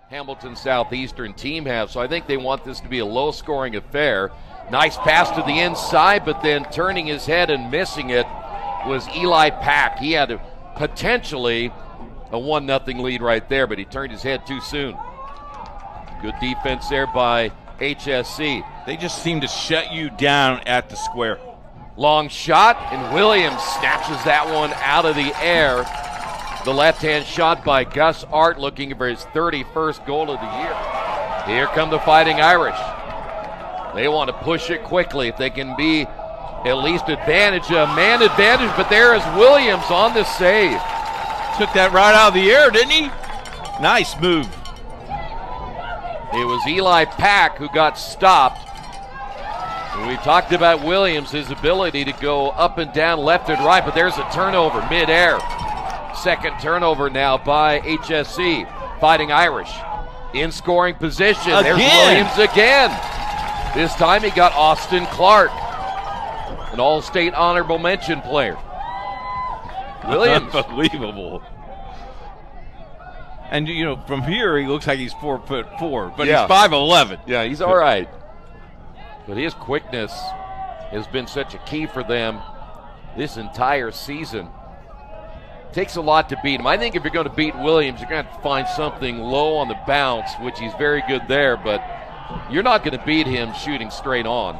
Hamilton Southeastern team have, so I think they want this to be a low-scoring affair. Nice pass to the inside, but then turning his head and missing it was Eli Pack. He had potentially a 1-0 lead right there, but he turned his head too soon. Good defense there by HSE. They just seem to shut you down at the square. Long shot, and Williams snatches that one out of the air. The left-hand shot by Gus Art, looking for his 31st goal of the year. Here come the Fighting Irish. They want to push it quickly if they can be at least a man advantage, but there is Williams on the save. Took that right out of the air, didn't he? Nice move. It was Eli Pack who got stopped. And we talked about Williams, his ability to go up and down, left and right, but there's a turnover midair. Second turnover now by HSE. Fighting Irish in scoring position. Again. There's Williams again. This time he got Austin Clark, an All-State honorable mention player. Williams. Unbelievable. And, you know, from here he looks like he's 4'4", but Yeah. he's 5'11". Yeah, he's all right. But his quickness has been such a key for them this entire season. Takes a lot to beat him. I think if you're going to beat Williams, you're going to have to find something low on the bounce, which he's very good there, but you're not going to beat him shooting straight on.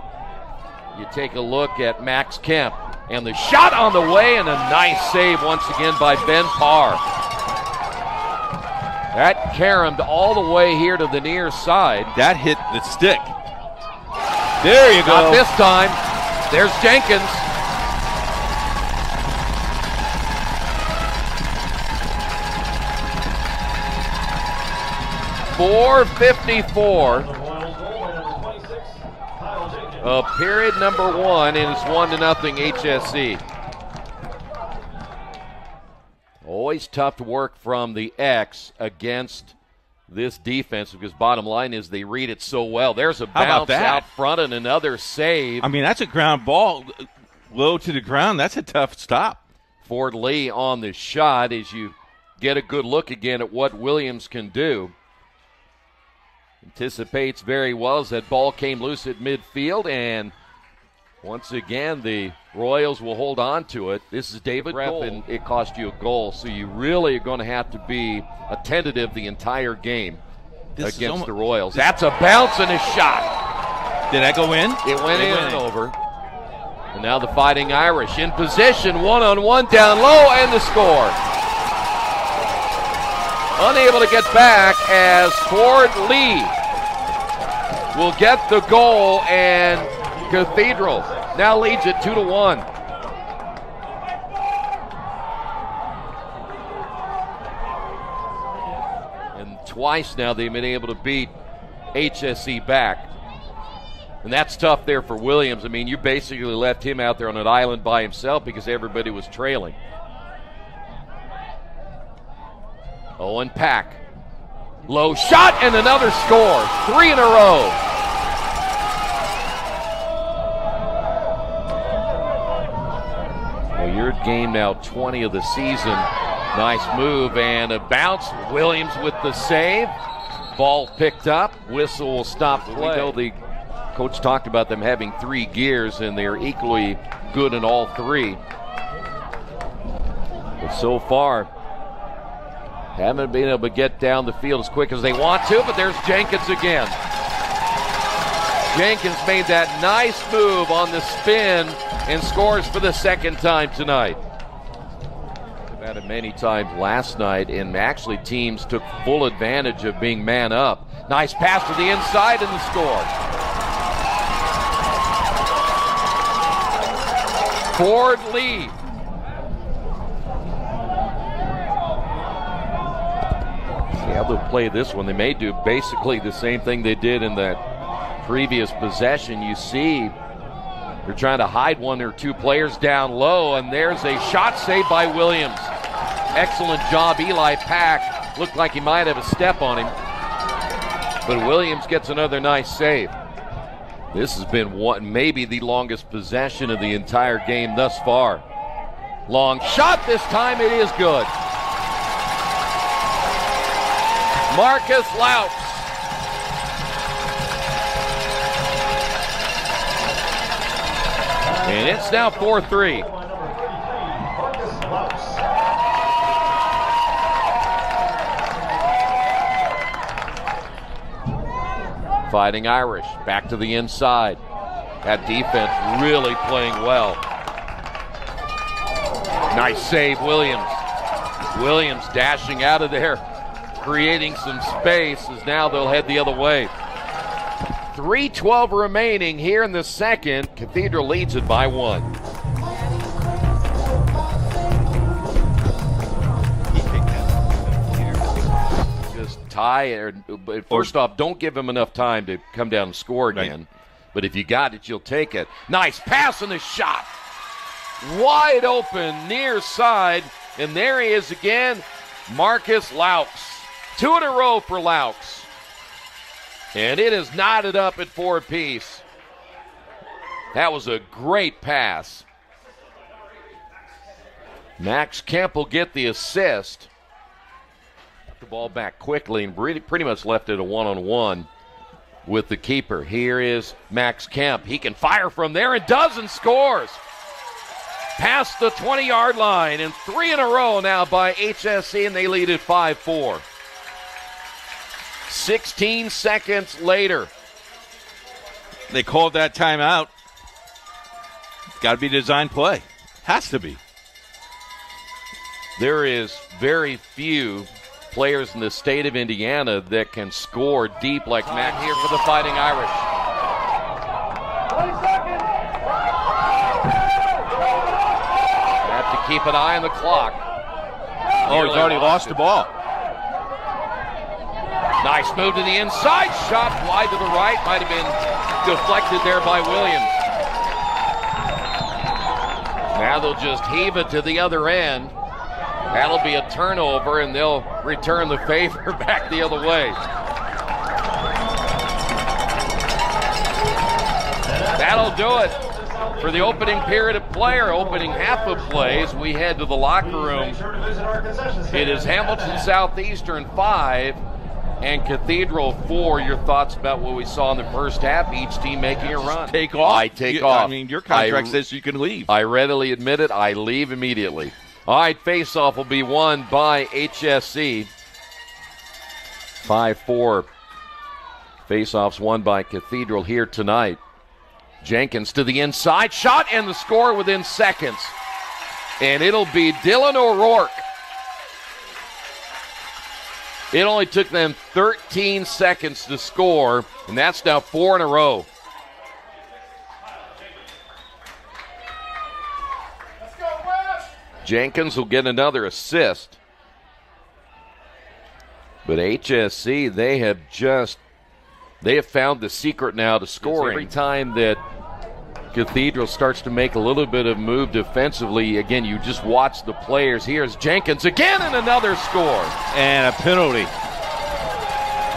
You take a look at Max Kemp, and the shot on the way, and a nice save once again by Ben Parr. That caromed all the way here to the near side. That hit the stick. There you go. Not this time. There's Jenkins. .454 period number one, and it's 1-0 HSE. Always tough to work from the X against this defense, because bottom line is they read it so well. There's a bounce out front and another save. I mean, that's a ground ball low to the ground. That's a tough stop. Ford Lee on the shot as you get a good look again at what Williams can do. Anticipates very well as that ball came loose at midfield, and once again the Royals will hold on to it. This is David Gold, and it cost you a goal, so you really are going to have to be attentive the entire game against the Royals. That's a bounce and a shot. Did that go in? It went in over. And now the Fighting Irish in position, one-on-one down low, and the score. Unable to get back as Ford Lee will get the goal, and Cathedral now leads it 2-1. And twice now they've been able to beat HSE back. And that's tough there for Williams. I mean, you basically left him out there on an island by himself because everybody was trailing. Owen Pack. Low shot and another score. 3 in a row. Well, you're at game now 20 of the season. Nice move and a bounce. Williams with the save. Ball picked up. Whistle will stop play. We know the coach talked about them having 3 gears, and they're equally good in all 3. But so far, haven't been able to get down the field as quick as they want to, but there's Jenkins again. Jenkins made that nice move on the spin and scores for the second time tonight. We've had it many times last night, and actually teams took full advantage of being man up. Nice pass to the inside and the score. Ford Lee. How they'll play this one. They may do basically the same thing they did in that previous possession. You see they're trying to hide 1 or 2 players down low, and there's a shot saved by Williams. Excellent job. Eli Pack looked like he might have a step on him, but Williams gets another nice save. This has been maybe the longest possession of the entire game thus far. Long shot. This time it is good. Marcus Laux. And it's now 4-3. Fighting Irish, back to the inside. That defense really playing well. Nice save, Williams. Williams dashing out of there, creating some space as now they'll head the other way. 3:12 remaining here in the second. Cathedral leads it by 1. Just tie, but first off, don't give him enough time to come down and score again. Right. But if you got it, you'll take it. Nice pass and a shot. Wide open, near side. And there he is again, Marcus Laux. 2 in a row for Laux. And it is knotted up at 4 apiece. That was a great pass. Max Kemp will get the assist. The ball back quickly and pretty much left it a one-on-one with the keeper. Here is Max Kemp. He can fire from there and does and scores. Past the 20-yard line, and 3 in a row now by HSE, and they lead at 5-4. 16 seconds later. They called that timeout. Got to be design play. Has to be. There is very few players in the state of Indiana that can score deep like Mac here for the Fighting Irish. 20 seconds. Have to keep an eye on the clock. Oh, he's already lost the ball. Nice move to the inside. Shot wide to the right. Might have been deflected there by Williams. Now they'll just heave it to the other end. That'll be a turnover, and they'll return the favor back the other way. That'll do it for the opening period of play, or opening half of plays. We head to the locker room. It is Hamilton Southeastern 5 and Cathedral 4. Your thoughts about what we saw in the first half? Each team making a run. Take off. I take off. I mean, your contract says you can leave. I readily admit it. I leave immediately. All right, face-off will be won by HSE. 5-4. Face-offs won by Cathedral here tonight. Jenkins to the inside. Shot and the score within seconds. And it'll be Dylan O'Rourke. It only took them 13 seconds to score, and that's now 4 in a row. Jenkins will get another assist. But HSE, they have found the secret now to scoring. Every time that Cathedral starts to make a little bit of move defensively, again, you just watch the players. Here's Jenkins again, and another score. And a penalty.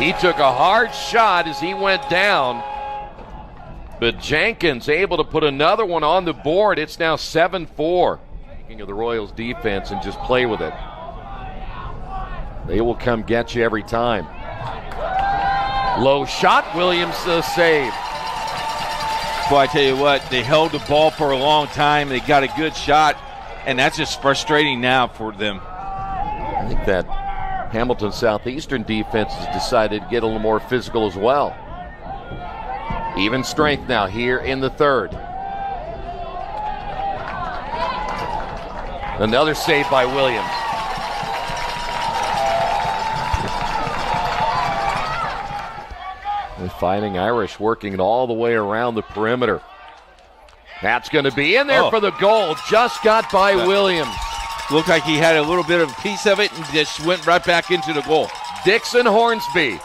He took a hard shot as he went down. But Jenkins able to put another one on the board. It's now 7-4. Of the Royals defense and just play with it. They will come get you every time. Low shot, Williams save. Well, I tell you what, they held the ball for a long time. They got a good shot, and that's just frustrating now for them. I think that Hamilton Southeastern defense has decided to get a little more physical as well. Even strength now here in the third. Another save by Williams. The Fighting Irish working it all the way around the perimeter. That's going to be in there for the goal. Just got by Williams. Looked like he had a little bit of a piece of it and just went right back into the goal. Dixon Hornsby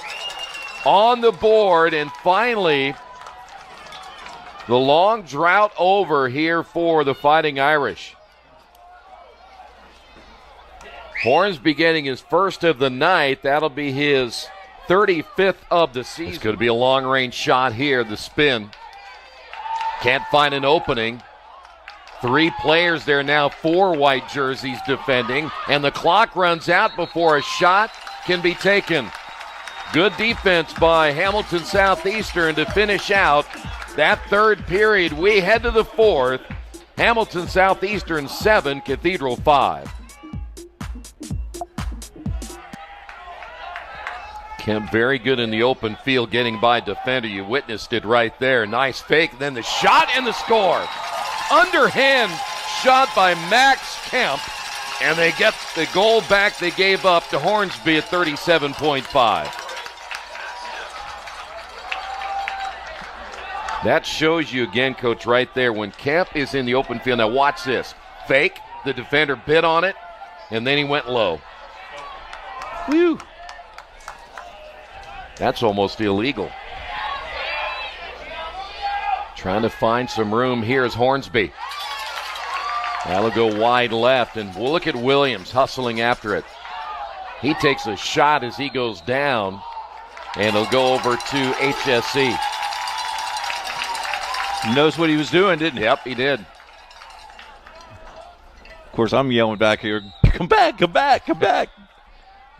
on the board, and finally the long drought over here for the Fighting Irish. Hornsby getting his first of the night. That'll be his 35th of the season. It's going to be a long-range shot here, the spin. Can't find an opening. 3 players there now, 4 white jerseys defending, and the clock runs out before a shot can be taken. Good defense by Hamilton Southeastern to finish out that third period. We head to the fourth. Hamilton Southeastern 7, Cathedral 5. Kemp very good in the open field getting by defender. You witnessed it right there. Nice fake, then the shot and the score. Underhand shot by Max Kemp, and they get the goal back they gave up to Hornsby at 37.5. That shows you again, Coach, right there, when Kemp is in the open field. Now watch this. Fake, the defender bit on it, and then he went low. Whew. That's almost illegal. Trying to find some room here is Hornsby. That'll go wide left, and we'll look at Williams hustling after it. He takes a shot as he goes down, and it'll go over to HSE. He knows what he was doing, didn't he? Yep, he did. Of course, I'm yelling back here, come back, come back, come back.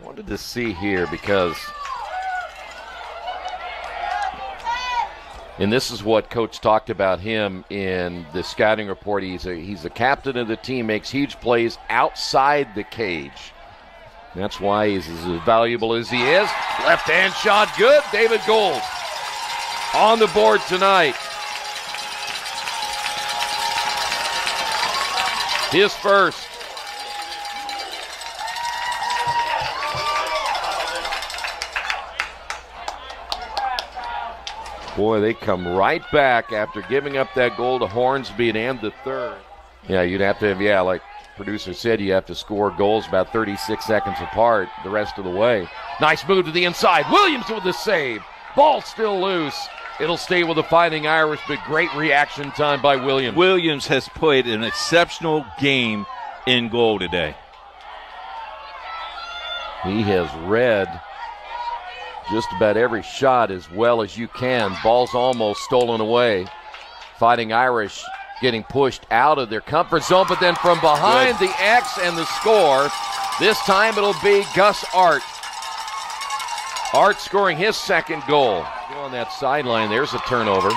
Wanted to see here because, and this is what Coach talked about him in the scouting report. He's a captain of the team, makes huge plays outside the cage. That's why he's as valuable as he is. Left-hand shot, good. David Gold on the board tonight. His first. Boy, they come right back after giving up that goal to Hornsby and end the third. Yeah, you'd have to have, like producer said, you have to score goals about 36 seconds apart the rest of the way. Nice move to the inside. Williams with the save. Ball still loose. It'll stay with the Fighting Irish, but great reaction time by Williams. Williams has played an exceptional game in goal today. He has read just about every shot as well as you can. Ball's almost stolen away. Fighting Irish getting pushed out of their comfort zone, but then from behind the X and the score. This time it'll be Gus Art. Art scoring his second goal. On that sideline, there's a turnover.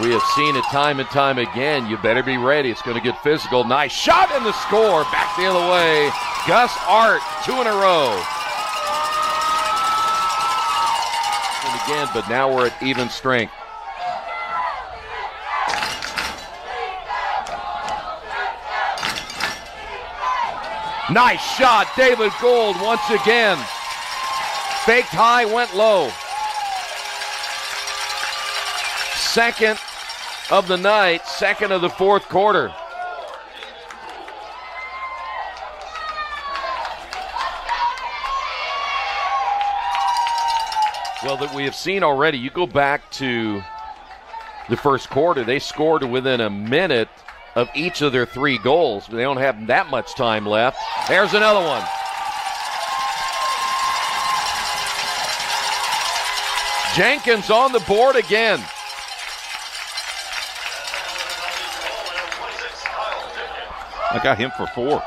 We have seen it time and time again. You better be ready. It's going to get physical. Nice shot and the score. Back the other way. Gus Art, 2 in a row. And again, but now we're at even strength. Nice shot. David Gold once again. Faked high, went low. Second of the night, second of the fourth quarter. Well, that we have seen already, you go back to the first quarter, they scored within a minute of each of their 3 goals. They don't have that much time left. There's another one. Jenkins on the board again. I got him for 4.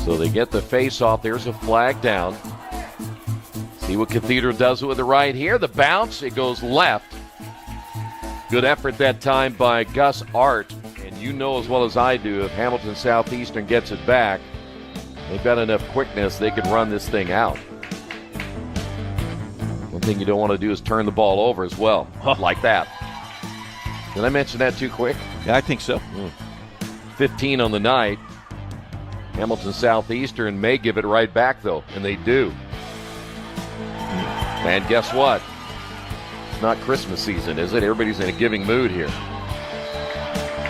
So they get the face off. There's a flag down. See what Cathedral does with the right here. The bounce, it goes left. Good effort that time by Gus Art. And you know as well as I do, if Hamilton Southeastern gets it back, they've got enough quickness, they could run this thing out. One thing you don't want to do is turn the ball over as well, like that. Did I mention that too quick? Yeah, I think so. 15 on the night. Hamilton Southeastern may give it right back, though, and they do. And guess what? It's not Christmas season, is it? Everybody's in a giving mood here.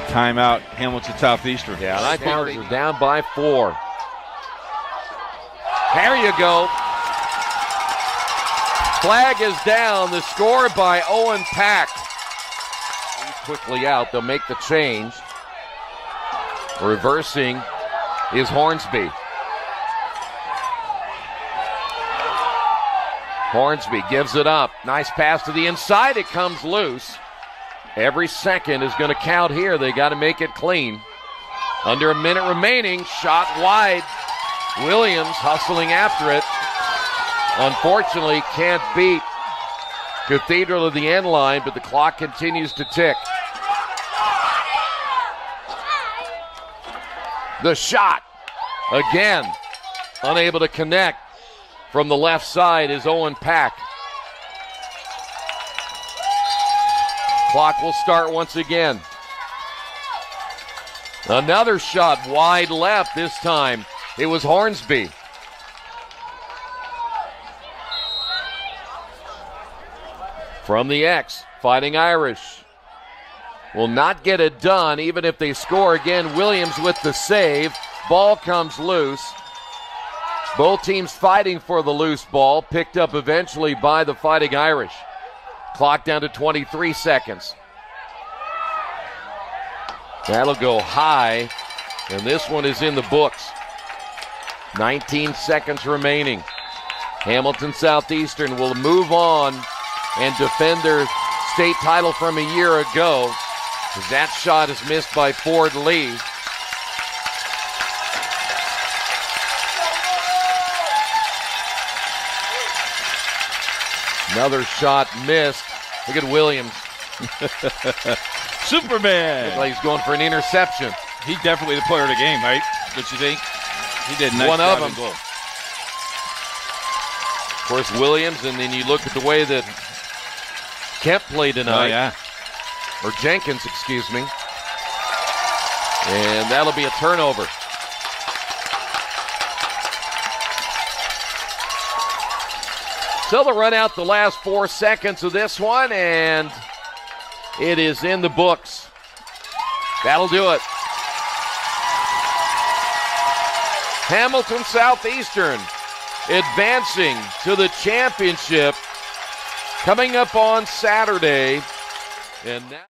Timeout, Hamilton Southeastern. Yeah, Night Powers are down by 4. There you go. Flag is down. The score by Owen Pack. He's quickly out. They'll make the change. Reversing is Hornsby. Hornsby gives it up. Nice pass to the inside. It comes loose. Every second is going to count here. They got to make it clean. Under a minute remaining, shot wide. Williams hustling after it. Unfortunately, can't beat Cathedral at the end line, but the clock continues to tick. The shot, again, unable to connect from the left side is Owen Pack. Clock will start once again. Another shot wide left this time. It was Hornsby. From the X, Fighting Irish will not get it done even if they score again. Williams with the save. Ball comes loose. Both teams fighting for the loose ball, picked up eventually by the Fighting Irish. Clock down to 23 seconds. That'll go high, and this one is in the books. 19 seconds remaining. Hamilton Southeastern will move on and defend their state title from a year ago. That shot is missed by Ford Lee. Another shot missed. Look at Williams. Superman. Looks like he's going for an interception. He's definitely the player of the game, right? Don't you think? He did a nice One job of them. in goal. Of course, Williams, and then you look at the way that Kemp played tonight. Oh, yeah. Or Jenkins, excuse me. And that'll be a turnover. So they'll run out the last 4 seconds of this one, and it is in the books. That'll do it. Hamilton Southeastern advancing to the championship coming up on Saturday. And now